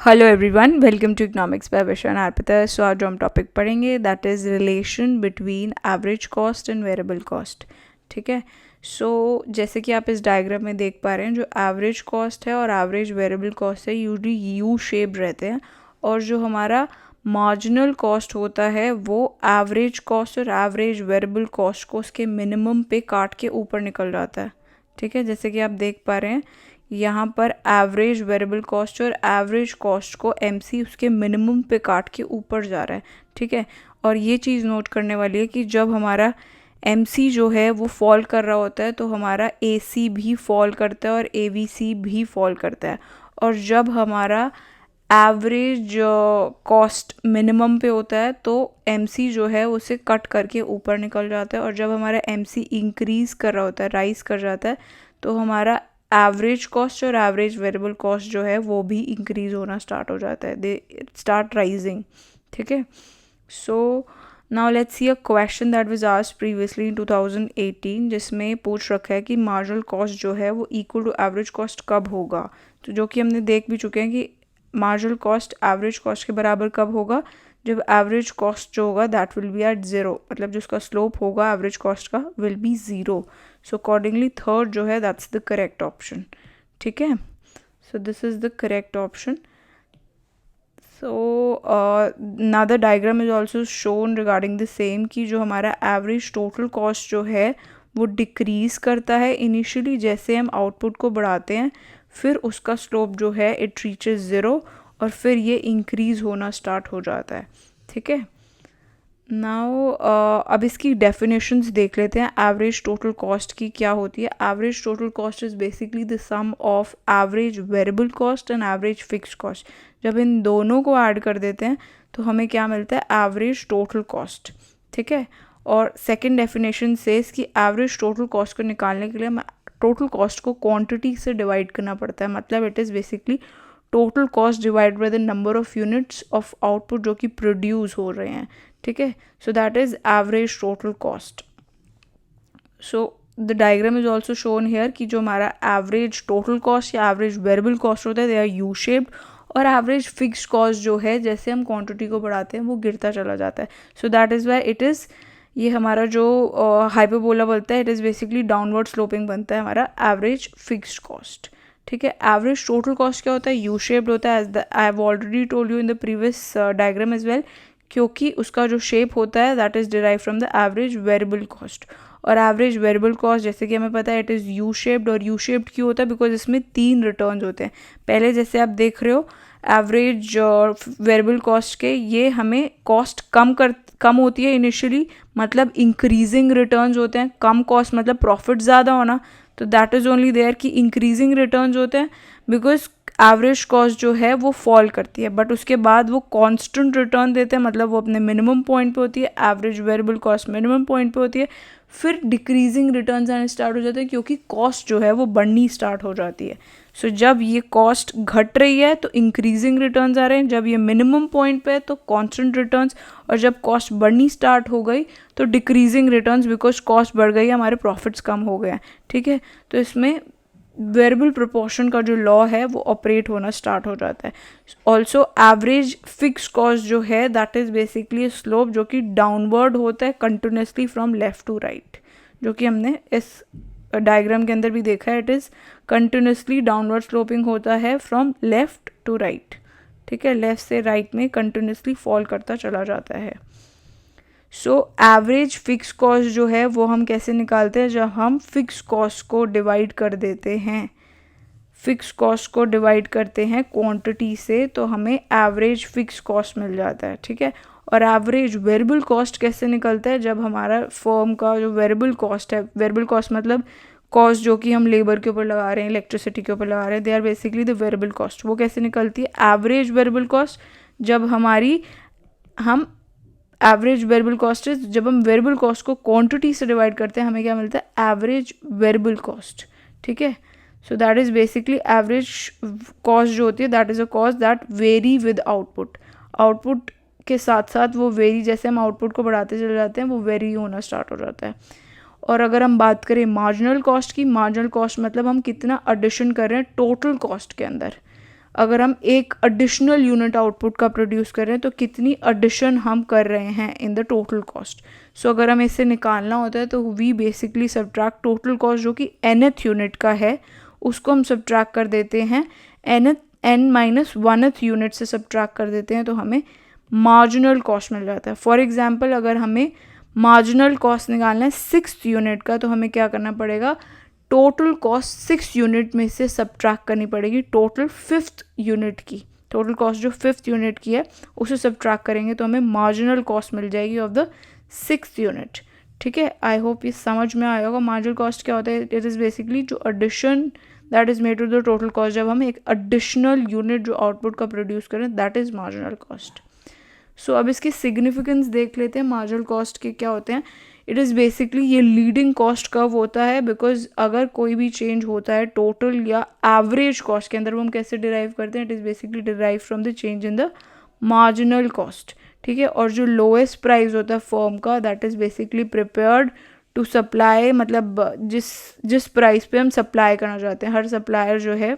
Hello everyone, welcome to economics by Vishan Arpita. So आज हम topic पढ़ेंगे that is relation between average cost and variable cost. ठीक है। सो जैसे कि आप इस डायग्राम में देख पा रहे हैं, जो एवरेज कॉस्ट है और एवरेज वेरिएबल कॉस्ट है यूजली यू शेप रहते हैं, और जो हमारा मार्जिनल कॉस्ट होता है वो एवरेज कॉस्ट और एवरेज वेरिएबल कॉस्ट को उसके मिनिमम पे काट के ऊपर निकल जाता है। ठीक है, जैसे कि आप देख पा रहे हैं यहाँ पर एवरेज वेरिएबल कॉस्ट और एवरेज कॉस्ट को एमसी उसके मिनिमम पे काट के ऊपर जा रहा है। ठीक है, और ये चीज़ नोट करने वाली है कि जब हमारा एमसी जो है वो फॉल कर रहा होता है तो हमारा एसी भी फॉल करता है और एवीसी भी फॉल करता है, और जब हमारा एवरेज कॉस्ट मिनिमम पे होता है तो एमसी जो है उसे कट करके ऊपर निकल जाता है, और जब हमारा एमसी इंक्रीज़ कर रहा होता है, राइज कर जाता है, तो हमारा एवरेज कॉस्ट और एवरेज वेरिएबल कॉस्ट जो है वो भी इंक्रीज होना स्टार्ट हो जाता है, दे स्टार्ट राइजिंग। ठीक है। So now let's see a question that was asked previously in 2018, जिसमें पूछ रखा है कि मार्जिनल कॉस्ट जो है वो इक्वल टू एवरेज कॉस्ट कब होगा। तो जो कि हमने देख भी चुके हैं कि मार्जिनल कॉस्ट एवरेज कॉस्ट के बराबर कब होगा, जब एवरेज कॉस्ट जो होगा that will be at zero, मतलब जो उसका स्लोप होगा एवरेज कॉस्ट का will be zero. So accordingly third जो है दैट्स द करेक्ट ऑप्शन। ठीक है, so this is the correct option. So now the diagram is also shown regarding the same कि जो हमारा एवरेज टोटल कॉस्ट जो है वो डिक्रीज़ करता है इनिशियली, जैसे हम आउटपुट को बढ़ाते हैं फिर उसका स्लोप जो है इट रीचेज ज़ीरो, और फिर ये इंक्रीज़ होना स्टार्ट हो जाता है। ठीक है। नाउ अब इसकी डेफिनेशंस देख लेते हैं एवरेज टोटल कॉस्ट की क्या होती है। Average total cost is basically the sum of average variable cost and average fixed cost. जब इन दोनों को ऐड कर देते हैं तो हमें क्या मिलता है, एवरेज टोटल कॉस्ट। ठीक है, और सेकंड डेफिनेशन से इसकी एवरेज टोटल कॉस्ट को निकालने के लिए हमें टोटल कॉस्ट को क्वांटिटी से डिवाइड करना पड़ता है, मतलब it is basically total cost divide by the number of units of output जो कि प्रोड्यूस हो रहे हैं। ठीक है, so that is average total cost. So the diagram is also shown here कि जो हमारा एवरेज टोटल कॉस्ट या एवरेज वेरिएबल कॉस्ट होता है दे आर यू शेप्ड, और एवरेज फिक्स्ड कॉस्ट जो है जैसे हम क्वांटिटी को बढ़ाते हैं वो गिरता चला जाता है। So that is why it is, ये हमारा जो हाइपरबोला बोलता है, it is basically downward sloping बनता है हमारा एवरेज फिक्स्ड कॉस्ट। ठीक है, एवरेज टोटल कॉस्ट क्या होता है, यू शेप्ड होता है, as the I have already told you in the previous diagram as well, क्योंकि उसका जो शेप होता है that is derive from the average variable cost. और एवरेज वेरिएबल कॉस्ट जैसे कि हमें पता है इट इज़ यू शेप्ड, और यू शेप्ड क्यों होता है, बिकॉज इसमें 3 रिटर्न्स होते हैं। पहले जैसे आप देख रहे हो एवरेज वेरिएबल कॉस्ट के, ये हमें कॉस्ट कम होती है इनिशियली, मतलब इंक्रीजिंग रिटर्न्स होते हैं। कम कॉस्ट मतलब प्रॉफिट ज़्यादा होना, तो दैट इज़ ओनली देयर कि इंक्रीजिंग रिटर्न्स होते हैं, बिकॉज एवरेज कॉस्ट जो है वो फॉल करती है, बट उसके बाद वो कांस्टेंट रिटर्न देते हैं, मतलब वो अपने मिनिमम पॉइंट पे होती है। Average variable cost minimum point पे होती है, फिर डिक्रीजिंग रिटर्न्स आने स्टार्ट हो जाते हैं क्योंकि कॉस्ट जो है वो बढ़नी स्टार्ट हो जाती है। सो जब ये कॉस्ट घट रही है तो इंक्रीजिंग रिटर्न्स आ रहे हैं, जब ये मिनिमम पॉइंट पे है तो कांस्टेंट रिटर्न्स, और जब कॉस्ट बढ़नी स्टार्ट हो गई तो डिक्रीजिंग रिटर्न्स, बिकॉज कॉस्ट बढ़ गई, हमारे प्रॉफिट्स कम हो गए हैं। ठीक है, तो इसमें वेरिएबल प्रोपोर्शन का जो लॉ है वो ऑपरेट होना स्टार्ट हो जाता है। ऑल्सो एवरेज फिक्स कॉस्ट जो है दैट इज़ बेसिकली स्लोप जो कि डाउनवर्ड होता है continuously from left to right, जो कि हमने इस डायग्राम के अंदर भी देखा है, it is continuously downward sloping होता है फ्रॉम लेफ्ट टू राइट। ठीक है, लेफ्ट से राइट में कंटिन्यूसली फॉल करता चला जाता है। सो एवरेज फिक्स कॉस्ट जो है वो हम कैसे निकालते हैं, जब हम फिक्स कॉस्ट को डिवाइड कर देते हैं, फिक्स कॉस्ट को डिवाइड करते हैं क्वांटिटी से, तो हमें एवरेज फिक्स कॉस्ट मिल जाता है। ठीक है, और एवरेज वेरिएबल कॉस्ट कैसे निकलता है, जब हमारा फर्म का जो वेरिएबल कॉस्ट है, वेरिएबल कॉस्ट मतलब कॉस्ट जो कि हम लेबर के ऊपर लगा रहे हैं, इलेक्ट्रिसिटी के ऊपर लगा रहे हैं, they are basically the variable cost. वो कैसे निकलती है, एवरेज वेरिएबल कॉस्ट, जब हमारी हम एवरेज वेरिएबल कॉस्ट है, जब हम वेरिएबल कॉस्ट को क्वांटिटी से डिवाइड करते हैं हमें क्या मिलता है, एवरेज वेरिएबल कॉस्ट। ठीक है, so that is basically average cost जो होती है that is a cost that very with output. Output के साथ साथ वो वेरी, जैसे हम आउटपुट को बढ़ाते चले जाते हैं वो वेरी होना स्टार्ट हो जाता है। और अगर हम बात करें मार्जिनल कॉस्ट की, मार्जिनल कॉस्ट मतलब हम कितना एडिशन कर रहे हैं टोटल कॉस्ट के अंदर। अगर हम एक एडिशनल यूनिट आउटपुट का प्रोड्यूस कर रहे हैं तो कितनी एडिशन हम कर रहे हैं in the total cost. So अगर हमें इससे निकालना होता है तो we basically subtract total cost जो कि nth यूनिट का है उसको हम सब्ट्रैक्ट कर देते हैं n-1th यूनिट से सब्ट्रैक्ट कर देते हैं तो हमें मार्जिनल कॉस्ट मिल जाता है. फॉर एग्जांपल अगर हमें मार्जिनल कॉस्ट निकालना है 6th यूनिट का तो हमें क्या करना पड़ेगा, टोटल कॉस्ट 6 यूनिट में से सब्ट्रैक्ट करनी पड़ेगी टोटल 5th यूनिट की. टोटल कॉस्ट जो 5th यूनिट की है उसे सब्ट्रैक्ट करेंगे तो हमें मार्जिनल कॉस्ट मिल जाएगी ऑफ द 6th यूनिट. ठीक है, आई होप ये समझ में आया होगा. मार्जिनल कॉस्ट क्या होता है, इट इज़ बेसिकली जो addition that is made to the total cost. जब हम एक एडिशनल यूनिट जो आउटपुट का प्रोड्यूस करें that is marginal cost. So अब इसकी सिग्निफिकेंस देख लेते हैं. मार्जिनल कॉस्ट के क्या होते हैं, इट इज़ बेसिकली ये लीडिंग कॉस्ट कब होता है, बिकॉज अगर कोई भी चेंज होता है टोटल या एवरेज कॉस्ट के अंदर, वो हम कैसे डिराइव करते हैं, it is basically derive from the change in the marginal cost. ठीक है, और जो लोएस्ट प्राइस होता है फर्म का that is basically prepared to supply, मतलब जिस प्राइस पे हम सप्लाई करना चाहते हैं. हर सप्लायर जो है,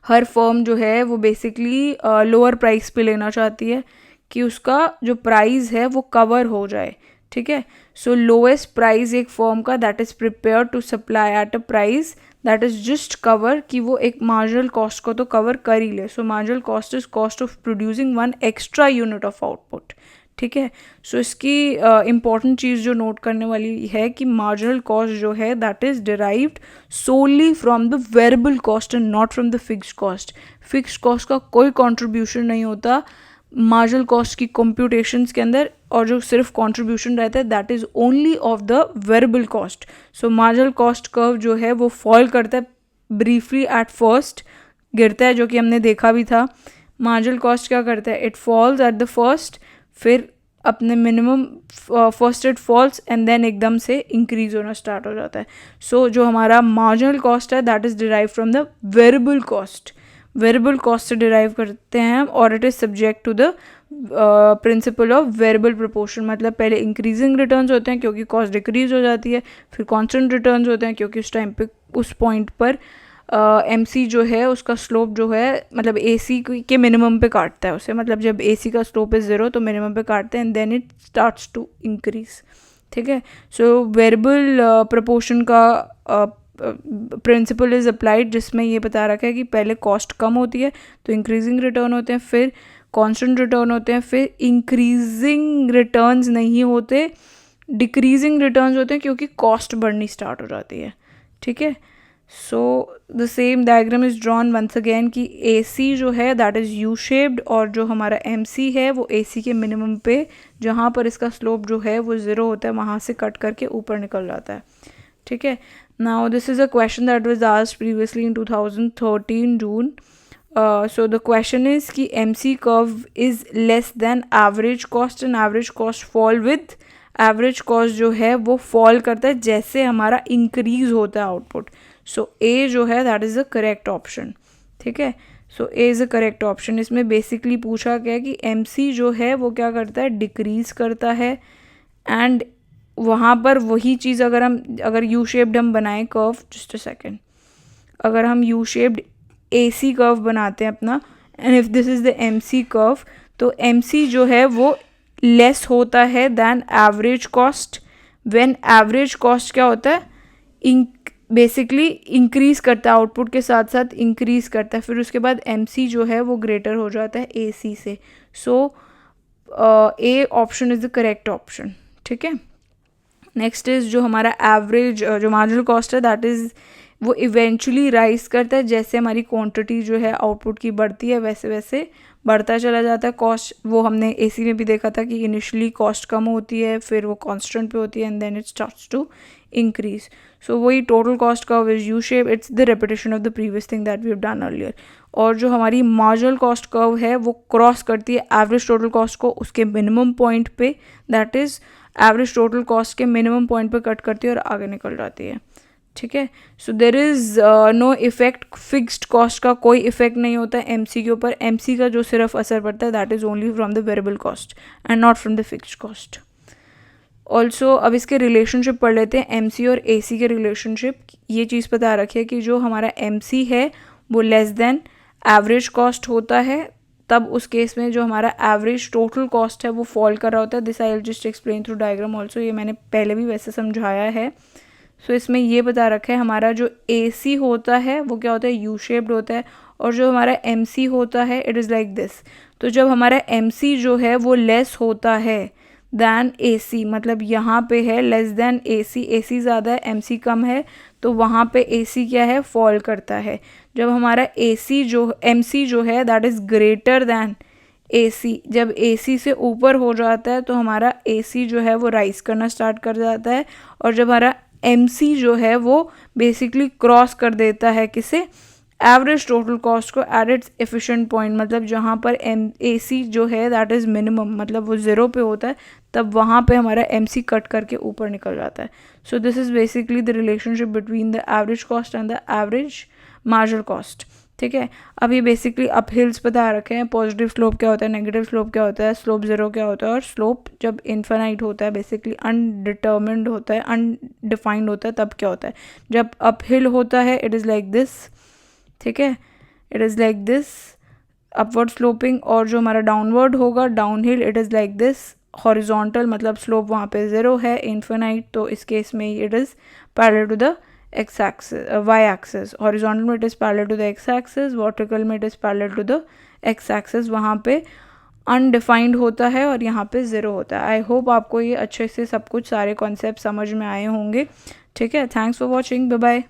हर फर्म जो है वो बेसिकली लोअर प्राइस पे लेना चाहती है कि उसका जो प्राइस है वो कवर हो जाए. ठीक है, सो लोएस्ट प्राइस एक फर्म का that is prepare to supply at a price that is just cover, कि वो एक मार्जिनल कॉस्ट को तो कवर कर ही ले. सो marginal cost is cost of producing 1 extra unit of output. ठीक है, सो इसकी इम्पॉर्टेंट चीज़ जो नोट करने वाली है कि मार्जिनल कॉस्ट जो है that is derived solely from the variable cost and not from the fixed cost. Fixed cost का कोई कॉन्ट्रीब्यूशन नहीं होता मार्जिनल कॉस्ट की कंप्यूटेशंस के अंदर, और जो सिर्फ कंट्रीब्यूशन रहता है that is only of the variable cost. So marginal cost curve जो है वो फॉल करता है ब्रीफली एट फर्स्ट, गिरता है, जो कि हमने देखा भी था. मार्जिनल कॉस्ट क्या करता है, it falls at the first, फिर अपने minimum first it falls and then एकदम से इंक्रीज होना स्टार्ट हो जाता है. सो जो हमारा मार्जिनल कॉस्ट है that is derive from the variable cost. Variable cost से डिराइव करते हैं हम, और it is subject to the principle of variable proportion. मतलब पहले इंक्रीजिंग रिटर्न्स होते हैं क्योंकि कॉस्ट डिक्रीज हो जाती है, फिर कांस्टेंट रिटर्न्स होते हैं क्योंकि उस टाइम पे उस पॉइंट पर MC जो है उसका स्लोप जो है मतलब AC के मिनिमम पे काटता है उसे. मतलब जब AC का स्लोप इज़ 0 तो मिनिमम पे काटते हैं and then it starts to increase. ठीक है, सो वेरिएबल प्रोपोर्शन का प्रिंसिपल इज़ अप्लाइड, जिसमें ये बता रखा है कि पहले कॉस्ट कम होती है तो इंक्रीजिंग रिटर्न होते हैं, फिर कांस्टेंट रिटर्न होते हैं, फिर इंक्रीजिंग रिटर्न्स नहीं होते, डिक्रीजिंग रिटर्न्स होते हैं क्योंकि कॉस्ट बढ़नी स्टार्ट हो जाती है. ठीक है, so the same diagram is drawn once again कि AC जो है दैट इज़ यू शेप्ड, और जो हमारा MC है वो AC के मिनिमम पे जहाँ पर इसका स्लोप जो है वो 0 होता है वहाँ से कट करके ऊपर निकल जाता है. ठीक है, now this is a question that was asked previously in 2013 June. So the question is कि MC curve is less than average cost and average cost fall with average cost जो है वो fall करता है जैसे हमारा increase होता है output. So A जो है that is the correct option. ठीक है, so A is a correct option. इसमें basically पूछा गया कि MC जो है वो क्या करता है, decrease करता है, and वहाँ पर वही चीज़ अगर यू शेप्ड हम बनाएं कर्व, जस्ट अ सेकेंड, अगर हम यू शेप्ड AC कर्व बनाते हैं अपना, and if this is the MC curve, तो MC जो है वो लेस होता है than average cost. When average cost क्या होता है, बेसिकली इंक्रीज़ करता है, आउटपुट के साथ साथ इंक्रीज़ करता है, फिर उसके बाद MC जो है वो ग्रेटर हो जाता है AC से. सो A option is the correct option. ठीक है, नेक्स्ट इज़ जो हमारा एवरेज जो मार्जिनल कॉस्ट है दैट इज़ वो इवेंचुअली राइज करता है जैसे हमारी क्वांटिटी जो है आउटपुट की बढ़ती है वैसे वैसे बढ़ता चला जाता है कॉस्ट. वो हमने AC में भी देखा था कि इनिशियली कॉस्ट कम होती है, फिर वो कांस्टेंट पे होती है and then it starts to increase. So वही total cost curve is U shape, it's the repetition of the previous thing that we have done earlier. और जो हमारी मार्जिनल कॉस्ट कर्व है वो क्रॉस करती है एवरेज टोटल कॉस्ट को उसके मिनिमम पॉइंट पे, that is average total cost के मिनिमम पॉइंट पे कट करती है और आगे निकल जाती है. ठीक है, so there is no effect, fixed cost का कोई इफेक्ट नहीं होता है MC के ऊपर. MC का जो सिर्फ असर पड़ता है that is only from the variable cost and not from the fixed cost. Also अब इसके रिलेशनशिप पढ़ लेते हैं, MC और AC के रिलेशनशिप. ये चीज़ पता रखिए कि जो हमारा MC है वो लेस देन एवरेज कॉस्ट होता है तब उस केस में जो हमारा एवरेज टोटल कॉस्ट है वो फॉल कर रहा होता है. This I will just explain through diagram also. ये मैंने पहले भी वैसे समझाया है. सो इसमें ये बता रखा है हमारा जो AC होता है वो क्या होता है, यू शेप्ड होता है, और जो हमारा MC होता है इट इज़ लाइक दिस. तो जब हमारा MC जो है वो लेस होता है दैन AC, मतलब यहाँ पे है लेस दैन AC ज़्यादा है MC कम है, तो वहाँ पे AC क्या है, फॉल करता है. जब हमारा MC जो है that is greater than AC, जब AC से ऊपर हो जाता है तो हमारा AC जो है वो राइज करना स्टार्ट कर जाता है, और जब हमारा MC जो है वो बेसिकली क्रॉस कर देता है किसे, एवरेज टोटल कॉस्ट को एट इट्स एफिशिएंट पॉइंट, मतलब जहाँ पर AC जो है दैट इज़ मिनिमम, मतलब वो ज़ीरो पे होता है, तब वहाँ पे हमारा MC कट करके ऊपर निकल जाता है. So this is basically the relationship between the average cost and the average marginal cost. ठीक है. अब ये बेसिकली अप हिल्स बता रखे हैं. पॉजिटिव स्लोप क्या होता है, नेगेटिव स्लोप क्या होता है, स्लोप ज़ीरो क्या होता है, और स्लोप जब इन्फिनाइट होता है बेसिकली अनडिटर्मिन्ड होता है, अनडिफाइंड होता है, तब क्या होता है. जब अप हिल होता है इट इज़ लाइक दिस. ठीक है, it is like this upward sloping, और जो हमारा डाउनवर्ड होगा down hill it is like this horizontal, मतलब स्लोप वहाँ पे ज़ीरो है, इन्फिनाइट, तो इस केस में it is parallel to the y axis. horizontal में it is parallel to the x axis, vertical में it is parallel to the x axis. वहाँ पे undefined होता है और यहाँ पे ज़ीरो होता है. आई होप आपको ये अच्छे से सब कुछ सारे कॉन्सेप्ट समझ में आए होंगे. ठीक है, thanks for watching, bye bye.